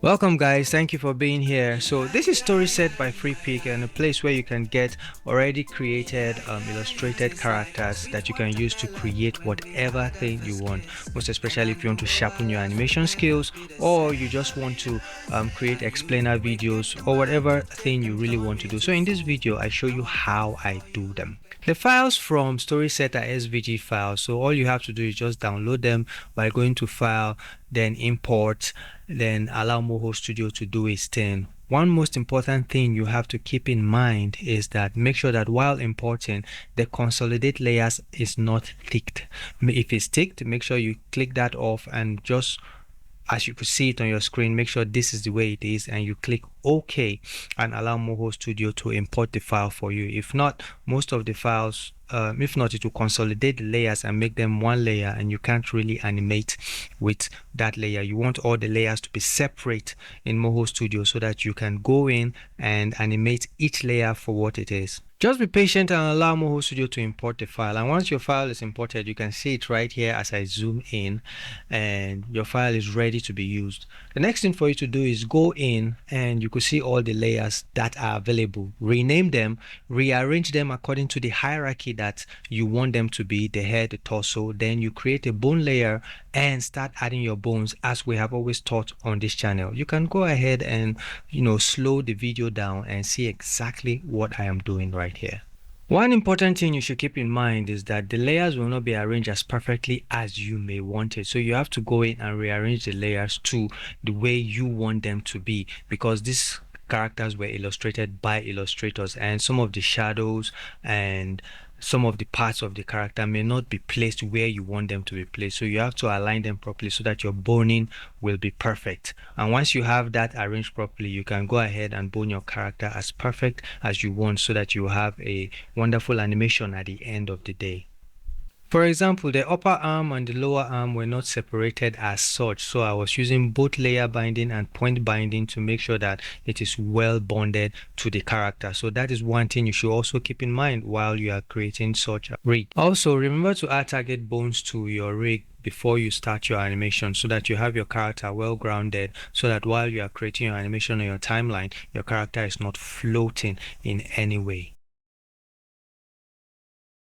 Welcome guys, thank you for being here. So this is Storyset by FreePic, and a place where you can get already created illustrated characters that you can use to create whatever thing you want, most especially if you want to sharpen your animation skills, or you just want to create explainer videos, or whatever thing you really want to do. So in this video I show you how I do them. The files from Storyset are SVG files, so all you have to do is just download them by going to File, then Import, then allow Moho Studio to do its thing. One most important thing you have to keep in mind is that make sure that while importing, the consolidate layers is not ticked. If it's ticked, make sure you click that off, and just as you could see it on your screen, make sure this is the way it is, and you click OK and allow Moho Studio to import the file for you. If not, most of the files, if not, it will consolidate the layers and make them one layer, and you can't really animate with that layer. You want all the layers to be separate in Moho Studio so that you can go in and animate each layer for what it is. Just be patient and allow Moho Studio to import the file, and once your file is imported, you can see it right here as I zoom in, and your file is ready to be used. The next thing for you to do is go in, and you could see all the layers that are available. Rename them, rearrange them according to the hierarchy that you want them to be, the head, the torso. Then you create a bone layer and start adding your bones as we have always taught on this channel. You can go ahead and slow the video down and see exactly what I am doing right here. One important thing you should keep in mind is that the layers will not be arranged as perfectly as you may want it. So you have to go in and rearrange the layers to the way you want them to be, because these characters were illustrated by illustrators, and some of the shadows and some of the parts of the character may not be placed where you want them to be placed. So you have to align them properly so that your boning will be perfect. And once you have that arranged properly, you can go ahead and bone your character as perfect as you want, so that you have a wonderful animation at the end of the day. For example, the upper arm and the lower arm were not separated as such, so I was using both layer binding and point binding to make sure that it is well bonded to the character. So that is one thing you should also keep in mind while you are creating such a rig. Also, remember to add target bones to your rig before you start your animation, so that you have your character well grounded, so that while you are creating your animation on your timeline, your character is not floating in any way.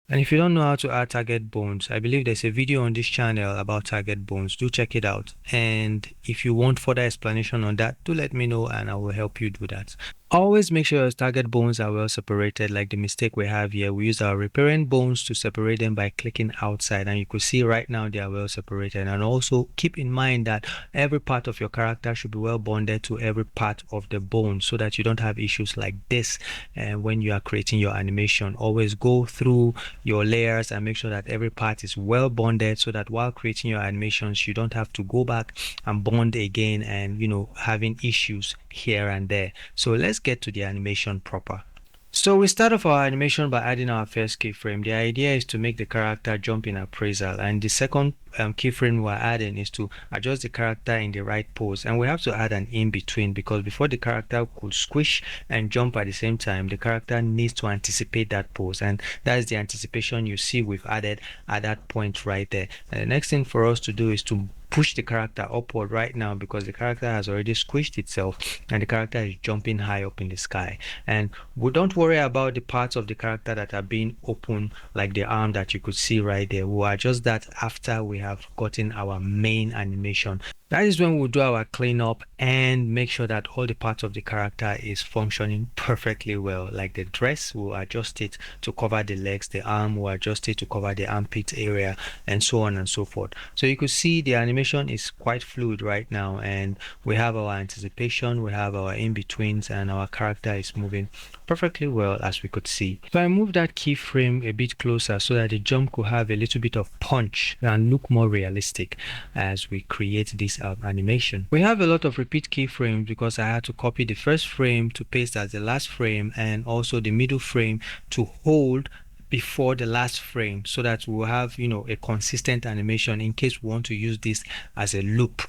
And if you don't know how to add target bones, I believe there's a video on this channel about target bones. Do check it out. And if you want further explanation on that, do let me know and I will help you do that. Always make sure your target bones are well separated. Like the mistake we have here, we use our reparent bones to separate them by clicking outside, and you could see right now they are well separated. And also keep in mind that every part of your character should be well bonded to every part of the bone, so that you don't have issues like this. And when you are creating your animation, always go through your layers and make sure that every part is well bonded, so that while creating your animations you don't have to go back and bond again and having issues here and there. So let's get to the animation proper. So we start off our animation by adding our first keyframe. The idea is to make the character jump in appraisal, and the second keyframe we're adding is to adjust the character in the right pose. And we have to add an in between, because before the character could squish and jump at the same time, the character needs to anticipate that pose, and that is the anticipation you see we've added at that point right there. And the next thing for us to do is to push the character upward right now, because the character has already squished itself and the character is jumping high up in the sky. And we don't worry about the parts of the character that are being open, like the arm that you could see right there. We'll adjust that after we have gotten our main animation. That is when we'll do our cleanup and make sure that all the parts of the character is functioning perfectly well. Like the dress, we'll adjust it to cover the legs, the arm, we'll adjust it to cover the armpit area, and so on and so forth. So you could see the animation is quite fluid right now, and we have our anticipation, we have our in-betweens, and our character is moving perfectly well, as we could see. So I move that keyframe a bit closer so that the jump could have a little bit of punch and look more realistic as we create this animation. We have a lot of repeat keyframes because I had to copy the first frame to paste as the last frame, and also the middle frame to hold before the last frame, so that we'll have a consistent animation in case we want to use this as a loop.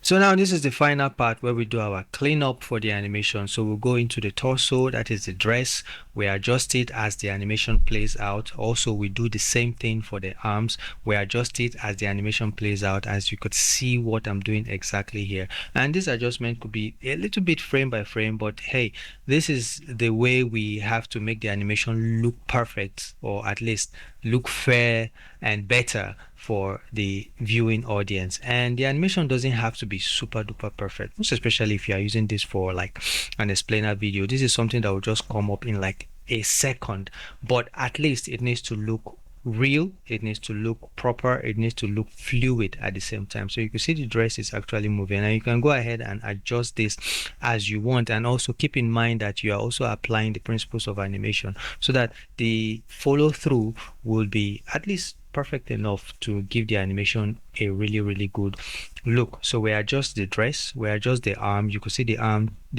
So now this is the final part where we do our cleanup for the animation. So we'll go into the torso, that is the dress. We adjust it as the animation plays out. Also, we do the same thing for the arms. We adjust it as the animation plays out, as you could see what I'm doing exactly here. And this adjustment could be a little bit frame by frame, but hey, this is the way we have to make the animation look perfect, or at least look fair and better for the viewing audience. And the animation doesn't have to be super duper perfect, most especially if you are using this for like an explainer video. This is something that will just come up in like a second, but at least it needs to look real, it needs to look proper, it needs to look fluid at the same time. So you can see the dress is actually moving, and you can go ahead and adjust this as you want. And also keep in mind that you are also applying the principles of animation so that the follow through will be at least perfect enough to give the animation a really good look. So we adjust the dress, we adjust the arm. You can see the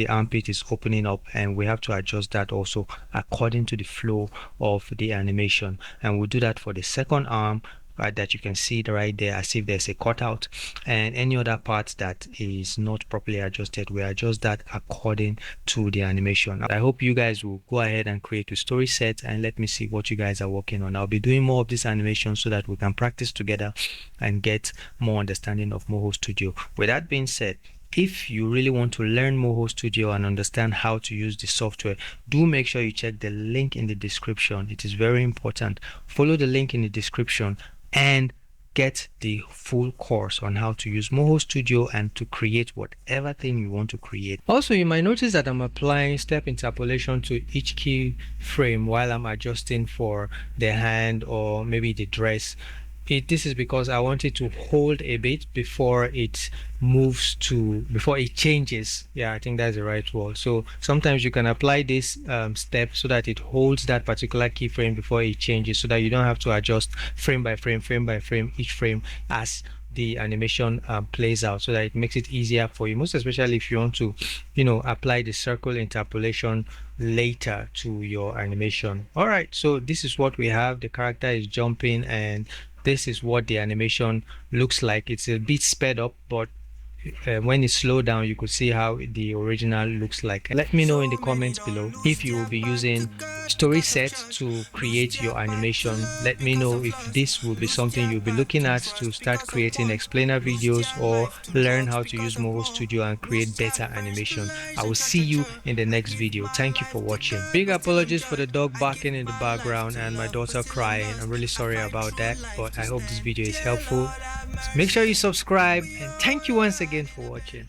armpit is opening up, and we have to adjust that also according to the flow of the animation. And we'll do that for the second arm, right, that you can see it right there as if there's a cutout, and any other part that is not properly adjusted, we adjust that according to the animation. I hope you guys will go ahead and create a story set and let me see what you guys are working on. I'll be doing more of this animation so that we can practice together and get more understanding of Moho Studio. With that being said, if you really want to learn Moho Studio and understand how to use the software, do make sure you check the link in the description. It is very important. Follow the link in the description and get the full course on how to use Moho Studio and to create whatever thing you want to create. Also, you might notice that I'm applying step interpolation to each key frame while I'm adjusting for the hand or maybe the dress. This is because I want it to hold a bit before it before it changes. Yeah, I think that's the right word. So sometimes you can apply this step so that it holds that particular keyframe before it changes, so that you don't have to adjust frame by frame, each frame as the animation plays out, so that it makes it easier for you, most especially if you want to apply the circle interpolation later to your animation. All right, so this is what we have. The character is jumping, and this is what the animation looks like. It's a bit sped up, but when it's slowed down, you could see how the original looks like. Let me know in the comments below if you will be using Storyset to create your animation. Let me know if this will be something you'll be looking at to start creating explainer videos or learn how to use Moho Studio and create better animation. I will see you in the next video. Thank you for watching. Big apologies for the dog barking in the background and my daughter crying. I'm really sorry about that, but I hope this video is helpful. Make sure you subscribe, and thank you once again for watching.